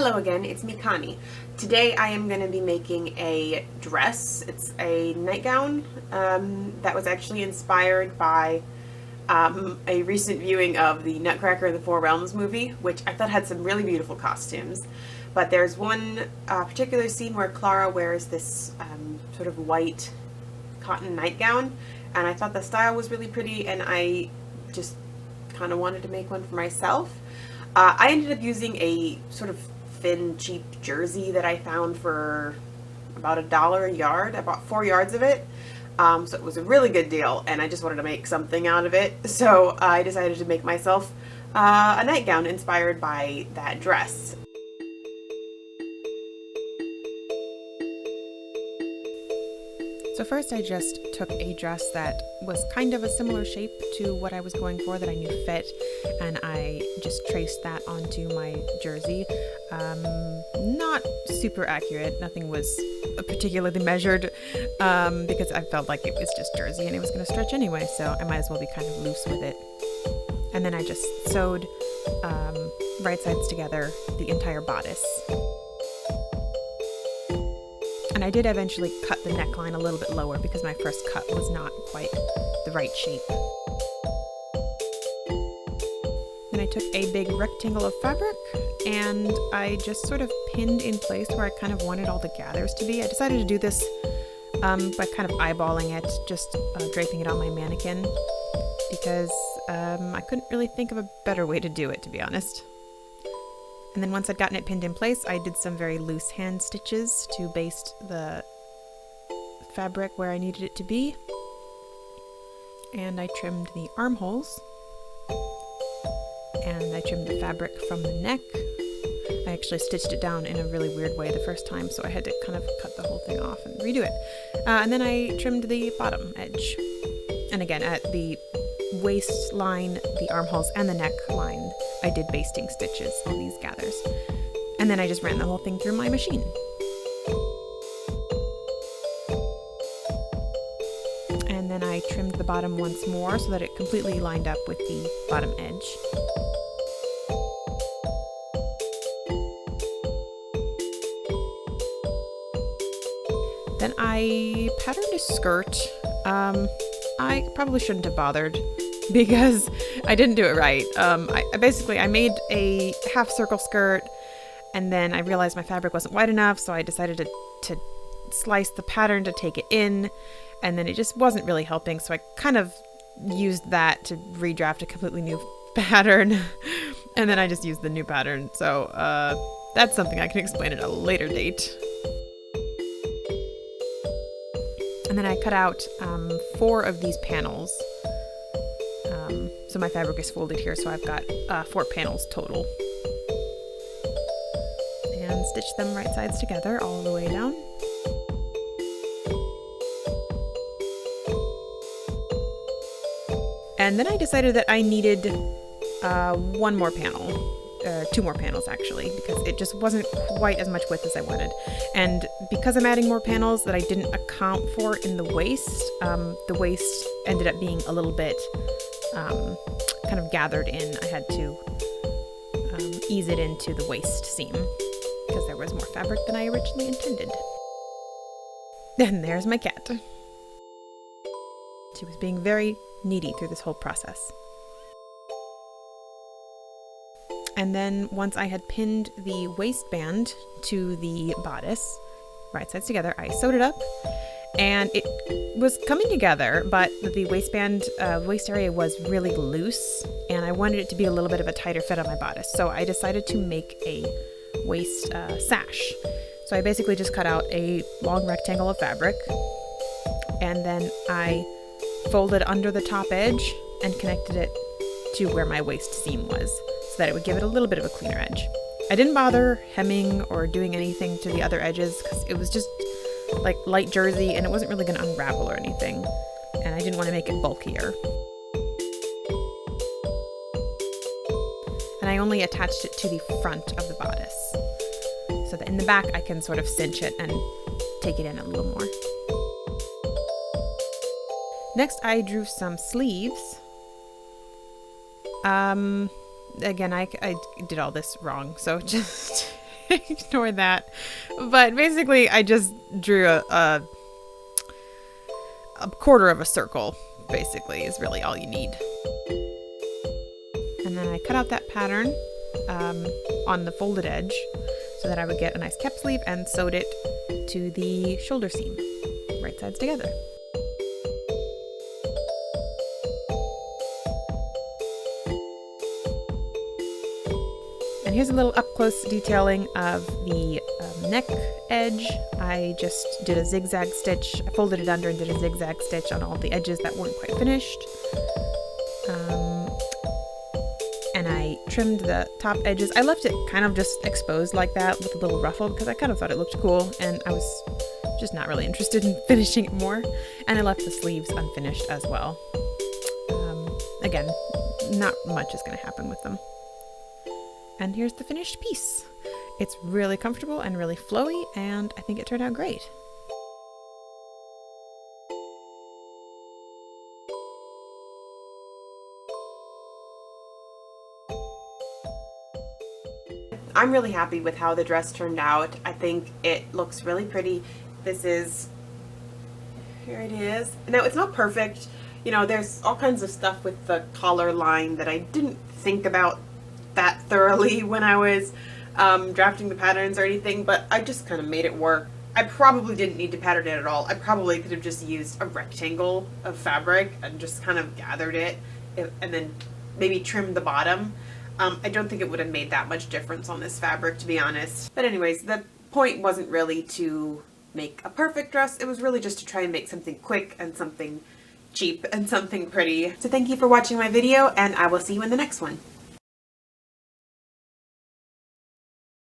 Hello again, it's me, Connie. Today I am going to be making a dress. It's a nightgown that was actually inspired by a recent viewing of the Nutcracker and the Four Realms movie, which I thought had some really beautiful costumes. But there's one particular scene where Clara wears this sort of white cotton nightgown, and I thought the style was really pretty, and I just kind of wanted to make one for myself. I ended up using a sort of thin, cheap jersey that I found for about $1 a yard. I bought 4 yards of it, so it was a really good deal, and I just wanted to make something out of it. So I decided to make myself a nightgown inspired by that dress. So first I just took a dress that was kind of a similar shape to what I was going for, that I knew fit, and I just traced that onto my jersey. Not super accurate, nothing was particularly measured, because I felt like it was just jersey and it was going to stretch anyway, so I might as well be kind of loose with it. And then I just sewed right sides together the entire bodice. And I did eventually cut the neckline a little bit lower because my first cut was not quite the right shape. Then I took a big rectangle of fabric and I just sort of pinned in place where I kind of wanted all the gathers to be. I decided to do this by kind of eyeballing it, just draping it on my mannequin, because I couldn't really think of a better way to do it, to be honest. And then once I'd gotten it pinned in place, I did some very loose hand stitches to baste the fabric where I needed it to be. And I trimmed the armholes. And I trimmed the fabric from the neck. I actually stitched it down in a really weird way the first time, so I had to kind of cut the whole thing off and redo it. And then I trimmed the bottom edge. And again, at the waistline, the armholes, and the neckline, I did basting stitches on these gathers. And then I just ran the whole thing through my machine. And then I trimmed the bottom once more so that it completely lined up with the bottom edge. Then I patterned a skirt. I probably shouldn't have bothered because I didn't do it right. I made a half circle skirt, and then I realized my fabric wasn't wide enough, so I decided to slice the pattern to take it in, and then it just wasn't really helping, so I kind of used that to redraft a completely new pattern, and then I just used the new pattern. So that's something I can explain at a later date. And then I cut out 4 of these panels. So my fabric is folded here, so I've got 4 panels total. And stitch them right sides together all the way down. And then I decided that I needed 1 more panel. 2 more panels actually, because it just wasn't quite as much width as I wanted. And because I'm adding more panels that I didn't account for in the waist ended up being a little bit kind of gathered in. I had to ease it into the waist seam because there was more fabric than I originally intended. And there's my cat. She was being very needy through this whole process. And then once I had pinned the waistband to the bodice, right sides together, I sewed it up, and it was coming together, but the waistband, waist area was really loose, and I wanted it to be a little bit of a tighter fit on my bodice. So I decided to make a waist sash. So I basically just cut out a long rectangle of fabric, and then I folded under the top edge and connected it to where my waist seam was, so that it would give it a little bit of a cleaner edge. I didn't bother hemming or doing anything to the other edges because it was just like light jersey and it wasn't really going to unravel or anything, and I didn't want to make it bulkier. And I only attached it to the front of the bodice so that in the back I can sort of cinch it and take it in a little more. Next I drew some sleeves. Again, I did all this wrong, so just Ignore that. But basically, I just drew a quarter of a circle, basically, is really all you need. And then I cut out that pattern on the folded edge so that I would get a nice cap sleeve, and sewed it to the shoulder seam, right sides together. And here's a little up-close detailing of the neck edge. I just did a zigzag stitch. I folded it under and did a zigzag stitch on all the edges that weren't quite finished. And I trimmed the top edges. I left it kind of just exposed like that with a little ruffle because I kind of thought it looked cool, and I was just not really interested in finishing it more. And I left the sleeves unfinished as well. Again, not much is going to happen with them. And here's the finished piece. It's really comfortable and really flowy, and I think it turned out great. I'm really happy with how the dress turned out. I think it looks really pretty. This is, here it is. Now it's not perfect. You know, there's all kinds of stuff with the collar line that I didn't think about that thoroughly when I was drafting the patterns or anything, but I just kind of made it work. I probably didn't need to pattern it at all. I probably could have just used a rectangle of fabric and just kind of gathered it and then maybe trimmed the bottom. I don't think it would have made that much difference on this fabric, to be honest. But anyways, the point wasn't really to make a perfect dress. It was really just to try and make something quick and something cheap and something pretty. So thank you for watching my video, and I will see you in the next one.